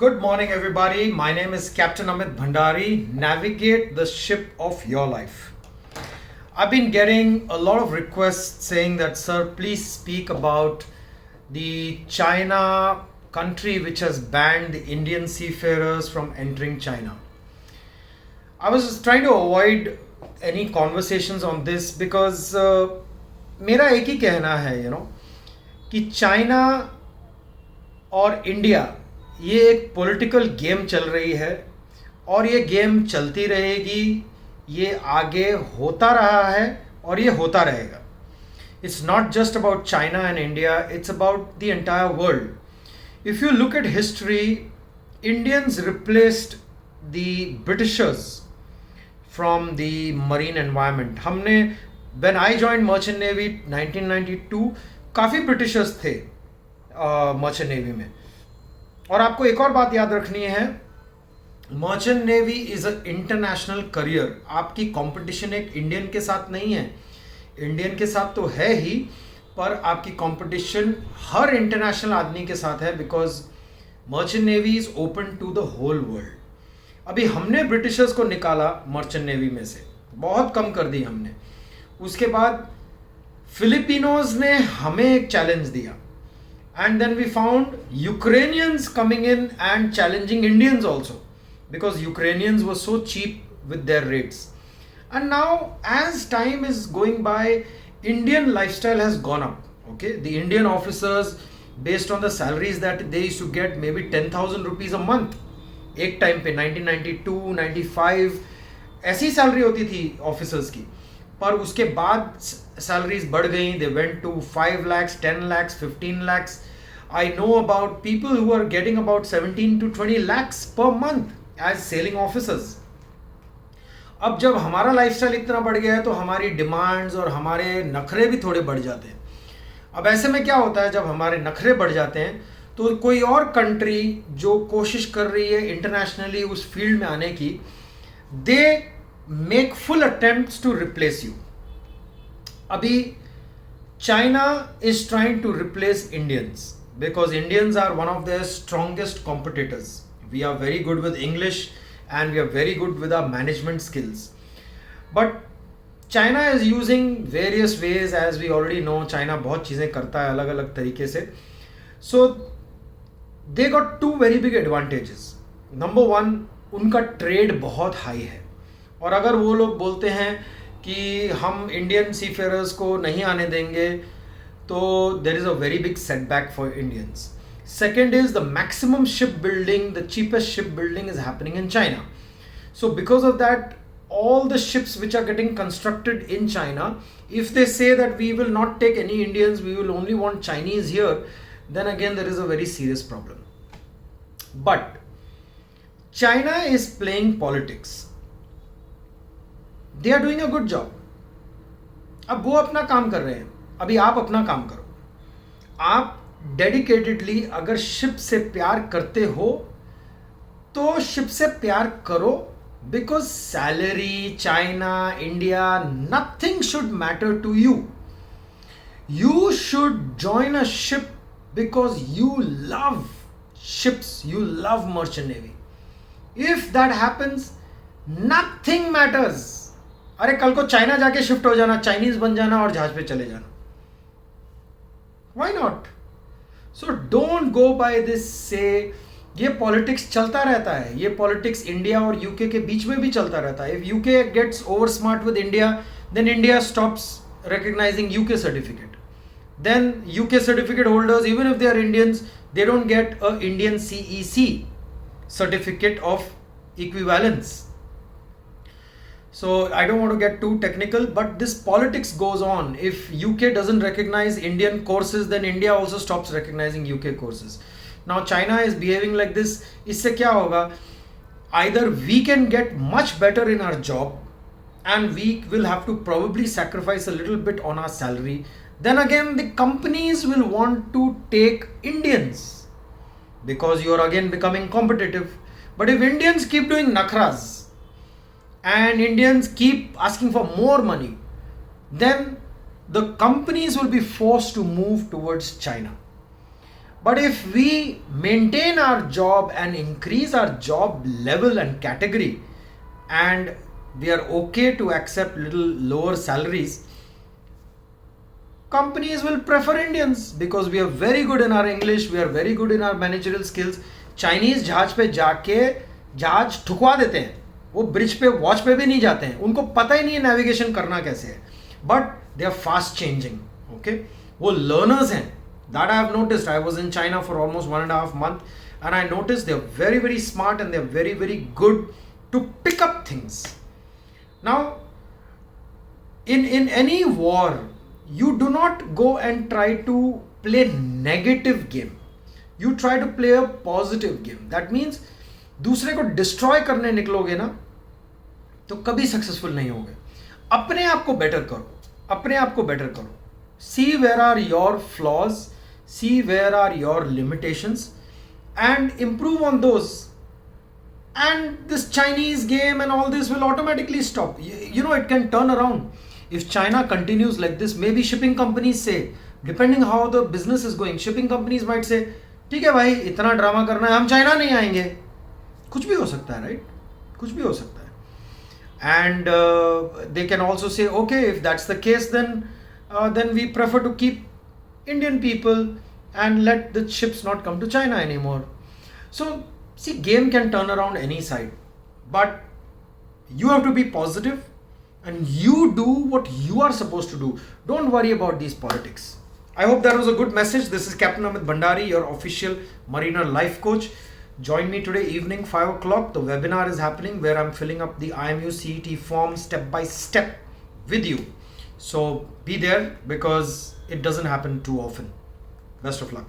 Good morning, everybody. My name is Captain Amit Bhandari. Navigate the ship of your life. I've been getting a lot of requests saying that, sir, please speak about the China country which has banned the Indian seafarers from entering China. I was just trying to avoid any conversations on this because मेरा एक ही कहना है कि China और India ये एक political game चल रही है और ये गेम चलती रहेगी, ये आगे होता रहा है और ये होता रहेगा. It's not just about China and India, it's about the entire world. If you look at history, Indians replaced the Britishers from the marine environment. When I joined Merchant Navy 1992, काफ़ी ब्रिटिशर्स थे merchant navy में. और आपको एक और बात याद रखनी है, merchant navy is a international career. आपकी कंपटीशन एक इंडियन के साथ नहीं है, इंडियन के साथ तो है ही, पर आपकी कंपटीशन हर इंटरनेशनल आदमी के साथ है, because merchant navy is open to the whole world. अभी हमने ब्रिटिशर्स को निकाला मर्चेंट नेवी में से, बहुत कम कर दी हमने. उसके बाद फिलिपिनोज ने हमें एक चैलेंज दिया, and then we found Ukrainians coming in and challenging Indians also, because Ukrainians were so cheap with their rates. And now as time is going by, Indian lifestyle has gone up. Okay, the Indian officers, based on the salaries that they used to get, maybe 10,000 rupees a month एक time पे 1992 95 ऐसी salary होती थी officers की. पर उसके बाद salaries बढ़ गई, they went to 5 lakhs 10 lakhs 15 lakhs. I know about people who are getting about 17 to 20 lakhs per month as sailing officers. अब जब हमारा लाइफस्टाइल इतना बढ़ गया है तो हमारी डिमांड्स और हमारे नखरे भी थोड़े बढ़ जाते हैं. अब ऐसे में क्या होता है, जब हमारे नखरे बढ़ जाते हैं तो कोई और कंट्री जो कोशिश कर रही है इंटरनेशनली उस फील्ड में आने की, they make full attempts to replace you. अभी China is trying to replace Indians because Indians are one of their strongest competitors. We are very good with English and we are very good with our management skills. But China is using various ways, as we already know. China बहुत चीज़ें करता है अलग अलग तरीके से. So they got two very big advantages. Number one, उनका trade बहुत हाई है, और अगर वो लोग बोलते हैं कि हम इंडियन सीफेयरर्स को नहीं आने देंगे तो there is a very big setback for Indians. Second is the maximum shipbuilding, the cheapest shipbuilding is happening in China. So because of that, all the ships which are getting constructed in China, if they say that we will not take any Indians, we will only want Chinese here, then again there is a very serious problem. But China is playing politics. They are doing a good job. अब वो अपना काम कर रहे हैं, अभी आप अपना काम करो. आप डेडिकेटेडली अगर शिप से प्यार करते हो तो शिप से प्यार करो, because salary, China, India, nothing should matter to you. You should join a ship because you love ships, you love merchant navy. If that happens, nothing matters. अरे कल को चाइना जाके शिफ्ट हो जाना, चाइनीज बन जाना और जहाज पे चले जाना. Why not? So don't go by this say. ये पॉलिटिक्स चलता रहता है, ये पॉलिटिक्स इंडिया और यूके के बीच में भी चलता रहता है. If UK gets over smart with India, then India stops recognizing UK certificate. Then UK certificate holders, even if they are Indians, they don't get a Indian CEC certificate of equivalence. So I don't want to get too technical, but this politics goes on. If UK doesn't recognize Indian courses, then India also stops recognizing UK courses. Now China is behaving like this. इससे क्या होगा? Either we can get much better in our job and we will have to probably sacrifice a little bit on our salary. Then again the companies will want to take Indians because you are again becoming competitive. But if Indians keep doing nakhras and Indians keep asking for more money, then the companies will be forced to move towards China. But if we maintain our job and increase our job level and category, and we are okay to accept little lower salaries, companies will prefer Indians because we are very good in our English, we are very good in our managerial skills. Chinese जहाज पे जाके जहाज ठुकवा देते हैं, वो bridge पे watch पे भी नहीं जाते हैं, उनको पता ही नहीं है नेविगेशन करना कैसे है, but they are fast changing. Okay, वो लर्नर्स हैं. That I have noticed. I was in China for almost 1.5 months, and I noticed they are very, very smart and they are very, very good to pick up things. Now, in any war, you do not go and try to play negative game. You try to play a positive game. That means दूसरे को destroy करने निकलोगे ना तो कभी successful नहीं होगे. अपने आप को बेटर करो, अपने आप को बेटर करो. See where are your flaws, see where are your limitations, and improve on those. And this Chinese game and all this will automatically stop. You know, it can turn around. If China continues like this, maybe shipping companies say, depending how the business is going, shipping companies might say, ठीक है भाई, इतना drama करना है, हम China नहीं आएंगे. कुछ भी हो सकता है, राइट? कुछ भी हो सकता है. And they can also say, okay, if that's the case, then we prefer to keep Indian people and let the ships not come to China anymore. So, see, game can turn around any side, but you have to be positive and you do what you are supposed to do. Don't worry about these politics. I hope that was a good message. This is Captain Amit Bhandari, your official Mariner life coach. Join me today evening 5 o'clock. The webinar is happening where I'm filling up the IMU CET form step by step with you. So be there because it doesn't happen too often. Best of luck.